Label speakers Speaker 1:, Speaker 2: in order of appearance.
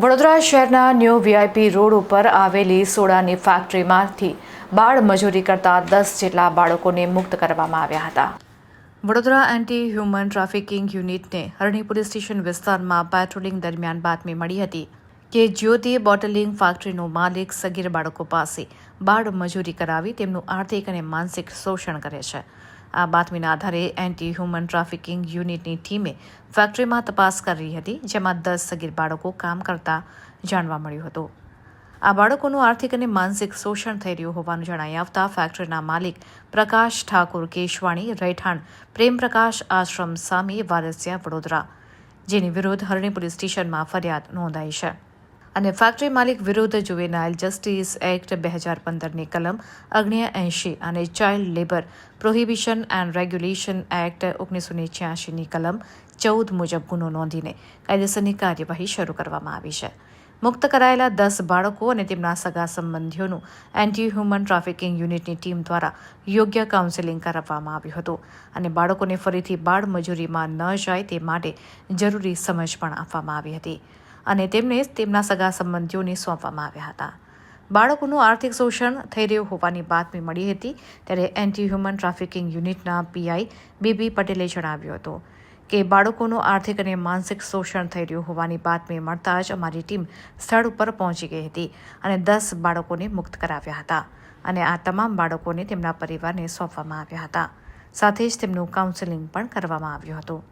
Speaker 1: વડોદરા શહેરના new VIP road ઉપર આવેલી સોડાની ફેક્ટરીમાંથી બાળ મજૂરી કરતા 10 જેટલા બાળકોને મુક્ત કરવામાં આવ્યા હતા. વડોદરા એન્ટી હ્યુમન ટ્રાફિકિંગ યુનિટને હરણી પોલીસ સ્ટેશન વિસ્તારમાં પેટ્રોલિંગ દરમિયાન બાતમી મળી હતી કે જ્યોતિ બોટલિંગ ફેક્ટરીનો માલિક સગીર બાળકો પાસે બાળ મજૂરી કરાવી તેમનું આર્થિક અને માનસિક શોષણ કરે છે. આ બાતમીના આધારે એન્ટી હ્યુમન ટ્રાફિકિંગ યુનિટની ટીમે ફેક્ટરીમાં તપાસ કરી હતી, જેમાં 10 સગીર બાળકો કામ કરતા જાણવા મળ્યું હતું. આ બાળકોનું આર્થિક અને માનસિક શોષણ થઈ રહ્યું હોવાનું જણાઈ આવતા ફેક્ટરીના માલિક પ્રકાશ ઠાકુર કેશવાણી રહેઠાણ પ્રેમપ્રકાશ આશ્રમ સામે વારસિયા વડોદરા, જેની વિરુદ્ધ હરણી પોલીસ સ્ટેશનમાં ફરિયાદ નોંધાઈ છે અને ફેક્ટરી માલિક વિરુદ્ધ જુવેનાઇલ જસ્ટિસ એક્ટ 2015ની કલમ 79 અને child labour prohibition and regulation act 1986ની કલમ 14 મુજબ ગુનો નોંધીને કાયદેસરની કાર્યવાહી શરૂ કરવામાં આવી છે. મુક્ત કરાયેલા 10 બાળકો અને તેમના સગા સંબંધીઓનું એન્ટી હ્યુમન ટ્રાફિકિંગ યુનિટની ટીમ દ્વારા યોગ્ય કાઉન્સેલિંગ કરવામાં આવ્યું હતું અને બાળકોને ફરીથી બાળ મજૂરીમાં ન જાય તે માટે જરૂરી સમજ પણ આપવામાં આવી હતી અને તેમને તેમના સગા સંબંધીઓને સોંપવામાં આવ્યા હતા. બાળકોનું આર્થિક શોષણ થઈ રહ્યું હોવાની બાતમી મળી હતી ત્યારે એન્ટી હ્યુમન ટ્રાફિકિંગ યુનિટના પીઆઈ બીબી પટેલે જણાવ્યું હતું કે બાળકોનું આર્થિક અને માનસિક શોષણ થઈ રહ્યું હોવાની બાતમી મળતા જ અમારી ટીમ સ્થળ ઉપર પહોંચી ગઈ હતી અને 10 બાળકોને મુક્ત કરાવ્યા હતા અને આ તમામ બાળકોને તેમના પરિવારને સોંપવામાં આવ્યા હતા. સાથે જ તેમનું કાઉન્સેલિંગ પણ કરવામાં આવ્યું હતું.